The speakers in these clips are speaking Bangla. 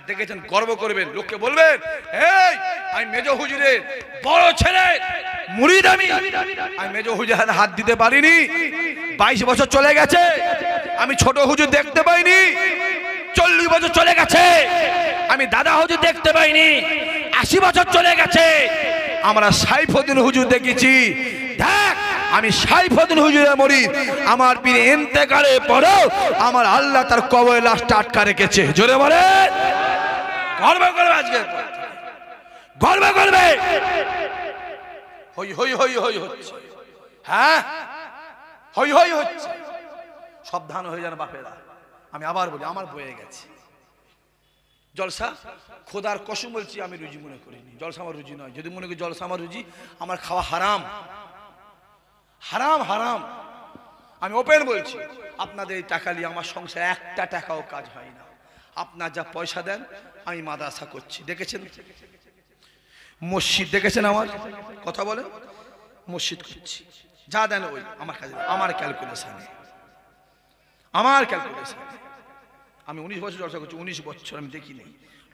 দেখেছেন গর্ব করবেন, লোককে বলবেন এই আমি মেজ হুজুরের বড় ছেলে মুরিদ। আমি মেজ হুজুরের হাত দিতে পারিনি, 22 বছর চলে গেছে। আমি ছোট হুজুর দেখতে পাইনি, 40 বছর চলে গেছে। আমি দাদা হুজুর দেখতে পাইনি, 80 বছর চলে গেছে। আমরা সাইফুদ্দিন হুজুর দেখেছি। দেখ আমি সাইফুদ্দিন হুজুরের মুরিদ। আমার পীর ইন্তেকালের পরেও আমার আল্লাহ তার কবরে লাশটা আটকা রেখেছে। জোরে বলে গর্ব করবে, আজকে গর্ব করবে। হই হই হই হই হচ্ছে, হ্যাঁ হই হই হচ্ছে। সাবধান হয়ে যান বাপেরা। আমি আবার বলি, আমার বয়ে গেছে জলসা। খোদার কসম বলছি, আমি রুজি মনে করিনি। জলসা আমার রুজি নয়। যদি মনে করি জলসা আমার রুজি, আমার খাওয়া হারাম হারাম হারাম। আমি ওপেন বলছি, আপনাদের এই টাকা নিয়ে আমার সংসার একটা টাকাও কাজ হয় না। আপনার যা পয়সা দেন, আমি মাদ্রাসা করছি। দেখেছেন মসজিদ, দেখেছেন আমার কথা বলেন, মসজিদ করছি। যা দেন ওই আমার কাছে, আমার ক্যালকুলেশনে, আমার ক্যালকুলেশনে। আমি 19 বছর চর্চা করছি, 19 বছর আমি দেখি নেই।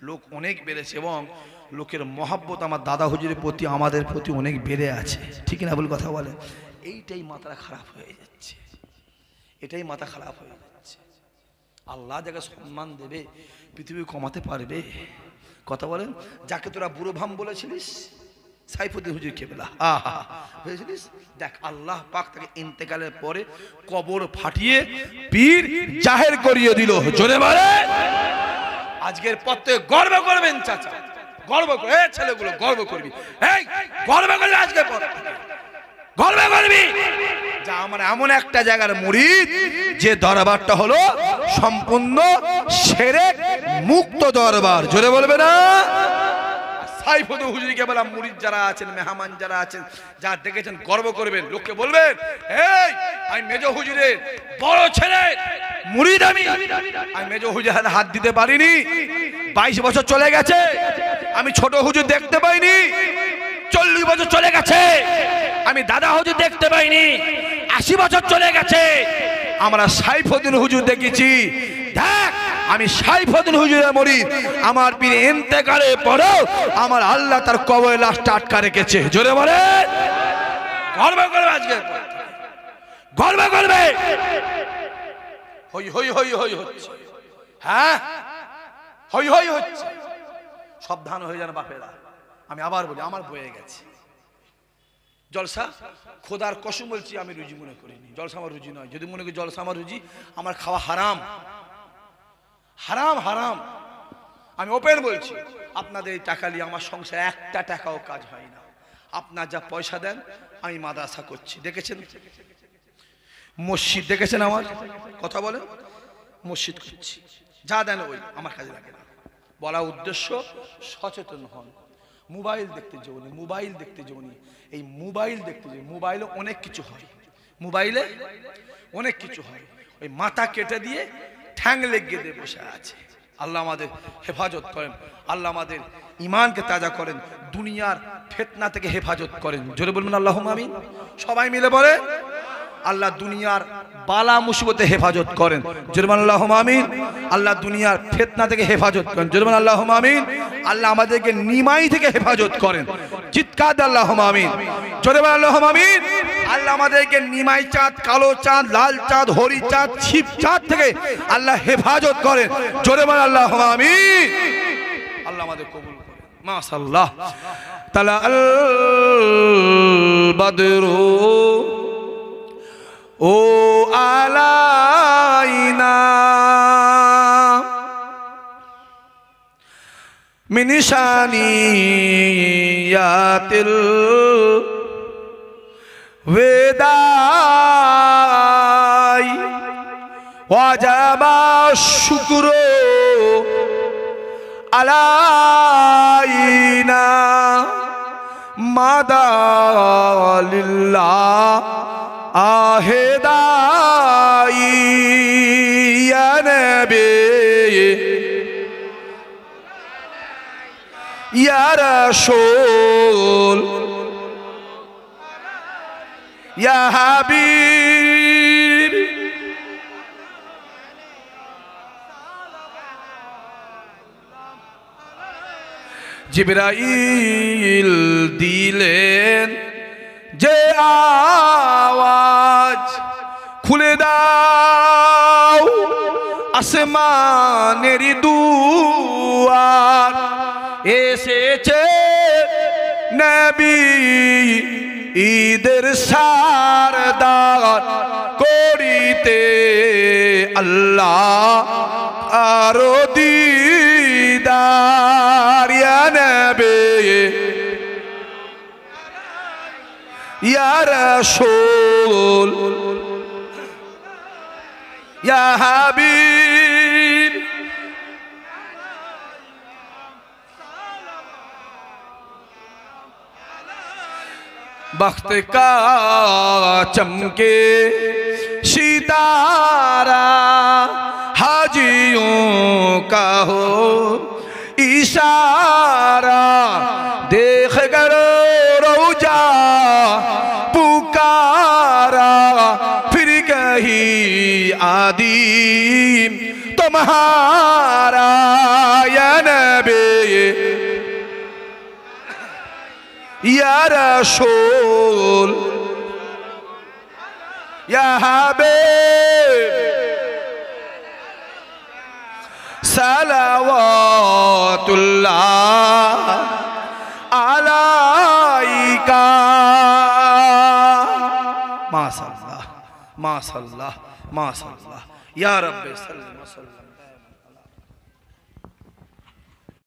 লোক অনেক বেড়েছে এবং লোকের মহব্বত আমার দাদা হুজুরের প্রতি, আমাদের প্রতি অনেক বেড়ে আছে। ঠিক না ভুল কথা বলে? এইটাই মাথা খারাপ হয়ে যাচ্ছে, এটাই মাথা খারাপ হয়ে যাচ্ছে। আল্লাহ যাকে সম্মান দেবে পৃথিবী কমাতে পারবে? কথা বলেন। যাকে তোরা বুড়ো ভাম বলেছিলিস, সাইফুদ্দিন হুজুর কেবলা বুঝেছিলিস, দেখ আল্লাহ পাক তাকে ইন্তেকালের পরে কবর ফাটিয়ে পীর জাহের করিয়ে দিল। জোরে বলে আজকের পর থেকে গর্ব করবেন চাচা, গর্ব করে ছেলেগুলো গর্ব করবি, এই গর্ব করবি, আজকের পর গর্ব করবি যা আমরা এমন একটা জায়গার মুরিদ যে দরবারটা হলো সম্পূর্ণ শিরক মুক্ত দরবার। জোরে বলবে না? সাইফুদ্দিন হুজুরকে বলা মুরিদ যারা আছেন, মেহমান যারা আছেন, যা দেখেছেন গর্ব করবেন, লোককে বলবেন এই আমি মেজ হুজুরের বড় ছেলে মুরিদ। আমি মেজ হুজুরের হাত দিতে পারিনি, 22 বছর চলে গেছে। আমি ছোট হুজুর দেখতে পাইনি, 40 বছর চলে গেছে। আমি দাদা হুজুর দেখতে পাইনি, 80 বছর চলে গেছে। আমরা সাইফুদ্দিন হুজুর দেখেছি। দেখ আমি সাইফুদ্দিন হুজুরের মুরিদ। আমার পীর ইন্তেকালের পরেও আমার আল্লাহ তার কবরে লাশটা আটকা রেখেছে। জোরে বলে গর্ব করবে, আজকে গর্ব করবে। হই হই হই হই হচ্ছে, হ্যাঁ হই হই হচ্ছে। সাবধান হয়ে যান বাপেরা। আমি আবার বলি, আমার বয়ে গেছে জলসা। খোদার কসম বলছি, আমি রুজি মনে করিনি। জলসা আমার রুজি নয়। যদি মনে করি জলসা আমার রুজি, আমার খাওয়া হারাম হারাম হারাম। আমি ওপেন বলছি, আপনাদের এই টাকা নিয়ে আমার সংসার একটা টাকাও কাজ হয় না। আপনার যা পয়সা দেন, আমি মাদ্রাসা করছি। দেখেছেন মসজিদ, দেখেছেন আমার কথা বলেন, মসজিদ করছি। যা দেন ওই আমার কাজে লাগে না। বলা উদ্দেশ্য সচেতন হন। মোবাইল দেখতে যাওনি, মোবাইল দেখতে যাওনি, এই মোবাইল দেখতে যাই। মোবাইলে অনেক কিছু হয়, মোবাইলে অনেক কিছু হয়। ওই মাথা কেটে দিয়ে ঠ্যাং লেগে দিয়ে বসে আছে। আল্লাহ আমাদের হেফাজত করেন, আল্লাহ আমাদের ইমানকে তাজা করেন, দুনিয়ার ফিতনা থেকে হেফাজত করেন। জোরে বলবেন আল্লাহুম্মা আমিন। সবাই মিলে বলে আল্লাহ দুনিয়ার বালা মুসিবতে হেফাজত করেন। জোরে বলুন আল্লাহুম্মা আমিন। আল্লাহ দুনিয়ার ফিতনা থেকে হেফাজত করেন। জোরে বলুন আল্লাহুম্মা আমিন। আল্লাহ আমাদেরকে নিমাই থেকে হেফাজত করেন। চিৎকার দিয়ে আল্লাহুম্মা আমিন। জোরে বলুন আল্লাহুম্মা আমিন। আল্লাহ আমাদেরকে নিমাই চাঁদ, কালো চাঁদ, লাল চাঁদ, হরি চাঁদ, ছিপ চাঁদ থেকে আল্লাহ হেফাজত করেন। জোরে বলুন আল্লাহুম্মা আমিন। আল্লাহ আমাদের কবুল করেন। মাশাআল্লাহ। তালা আল বাদরু ও আলাইনা মিন শানিয়াতিল ওয়াদাই ওয়াজাবা শুকরু আলাইনা মাদালিল্লাহ আহেদাই ইয়া নবী ইয়া রাসূল ইয়া হাবিব জিবরাইল দিলেন যে আওয়াজ, খুলে দাও আসমানের দুয়ার, এসেছে নবী ঈদের সারদার, করিতে আল্লাহ আরো দিদার। ইয়া নবী ইয়া রাসূল ইয়া হাবিব, वक्त का चमके सितारा, हाजियों का हो इशारा, देख कर रौजा पुकारा, फिर कहीं आदीम तुम्हारा। या नबी या रसूल या हबीब, सलावतुल्लाह अलैका। माशाअल्लाह माशाअल्लाह माशाअल्लाह, या रब्बे सल्लल्लाहु अलैहि वसल्लम।